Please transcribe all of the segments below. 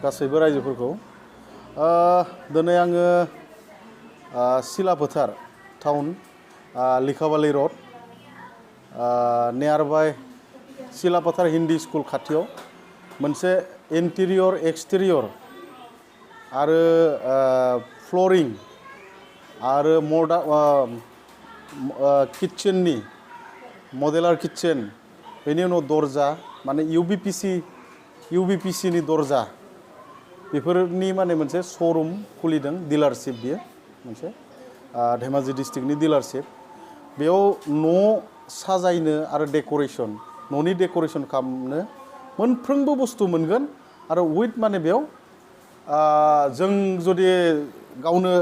गासैबो रायजोफोरखौ दिनै आङो सिला फोथार टाउन लिखाबालि रड नियार बाय सिला फोथार हिन्दी स्कुल खाथियाव मोनसे इन्टेरियर एक्सटेरियर आरो फ्लरिं आरो किचेननि मडेलार किचेन बेनि उनाव दरजा माने UVPC नि दरजा बेफोरनि माने मोनसे श'रुम खुलिदों डिलारशिप बियो मोनसे धेमाजि डिस्ट्रिक्टनि डिलारशिप बेयाव न' साजायनो आरो डेक'रेसन न'नि डेक'रेसन खालामनो मोनफ्रोमबो बुस्थु मोनगोन आरो उइथ माने बेयाव जों जुदि गावनो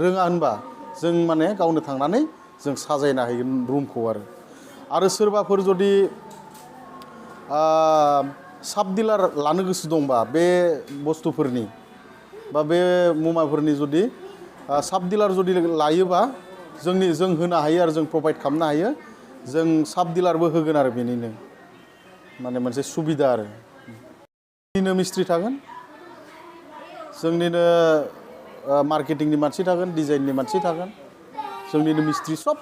रोङा होनबा जों माने गावनो थांनानै जों साजायना हैगोन रुमखौ आरो सोरबाफोर जुदि साब डिलार लानो गोसो दंबा बे बुस्थुफोरनि बा बे मुवाफोरनि जुदि साब डिलार जुदि लायोबा जों होनो हायो आरो जों प्रभाइड खालामनो हायो जों साब डिलारबो होगोन आरो बेनिनो माने मोनसे सुबिदा आरो जोंनिनो मिस्ट्रि थागोन जोंनिनो मार्केटिंनि मानसि थागोन डिजाइननि मानसि थागोन जोंनिनो मिस्ट्रि सब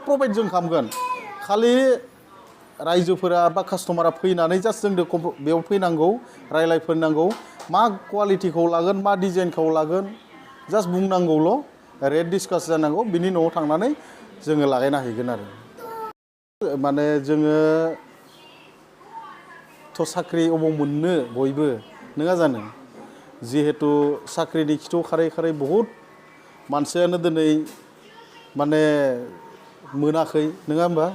प्रभाइड जों खालामगोन खालि रायजोफोरा बा कास्टमारा फैनानै जास्ट जोंनो बेयाव फैनांगौ रायलायफैनांगौ मा क्वालिटिखौ लागोन मा डिजाइनखौ लागोन जास्ट बुंनांगौल' रेट डिसकास जानांगौ बिनि न'आव थांनानै जोङो लागायना हैगोन आरो माने जोङोथ' साख्रि अबाव मोननो बयबो नङा जानो जिहेतु साख्रिनि खिथु खारै खारै बहुद मानसियानो दिनै माने मोनाखै नङा होमबा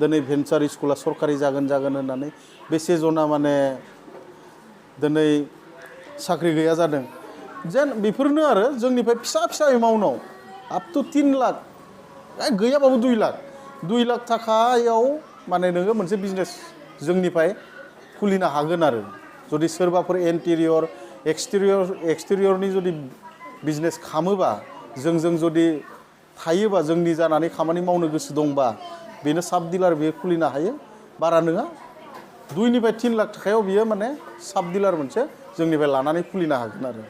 दिनै भेन्सार स्कुला सरकारि जागोन होननानै बेसे जना माने दिनै साख्रि गैया जादों जेन बेफोरनो आरो जोंनिफ्राय फिसा एमाउन्टआव आप टु 3 लाख गैयाबाबो 2 लाख थाखायाव माने नोङो मोनसे बिजनेस जोंनिफ्राय खुलिनो हागोन आरो जुदि सोरबाफोर इन्टेरियर एक्सटेरियरनि जुदि बिजनेस खालामोबा जोंजों जुदि थायोबा जोंनि जानानै खामानि मावनो गोसो दंबा बेनो साब डिलार बियो खुलिनो हायो बारा नङा 2 निफ्राय 3 लाख थाखायाव बियो माने साब डिलार मोनसे जोंनिफ्राय लानानै खुलिनो हागोन आरो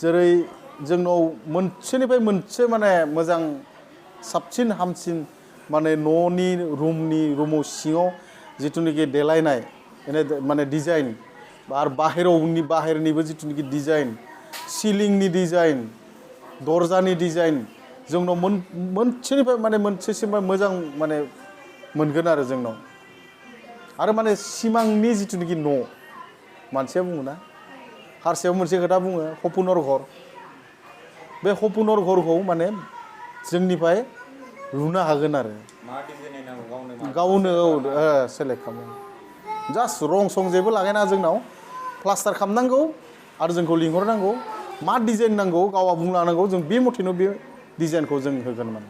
जेरै जोंनाव मोनसेनिफ्राय मोनसे माने मोजां साबसिन हामसिन माने न'नि रुमाव सिङाव जिथुनिखि देलायनाय माने डिजाइन आरो बाहेरनिबो जिथुनिखि डिजाइन सिलिंनि डिजाइन दरजानि डिजाइन जोंनाव मोनसेनिफ्राय माने मोनसेसिम मोजां माने मोनगोन आरो जोंनाव आरो माने सिमांनि जिथुनिखि न' मानसिया बुङोना हारसायाव मोनसे खोथा बुङो हपुनर घर बे हपुनर घरखौ माने जोंनिफ्राय लुनो हागोन आरो गावनो सेलेक्ट खालामो जास्ट रं सं जेबो लागायना जोंनाव प्लास्टार खालामनांगौ आरो जोंखौ लिंहरनांगौ मा डिजाइन नांगौ गावा बुंलांनांगौ जों बे मथेनो बे डिजाइनखौ जों होगोन माने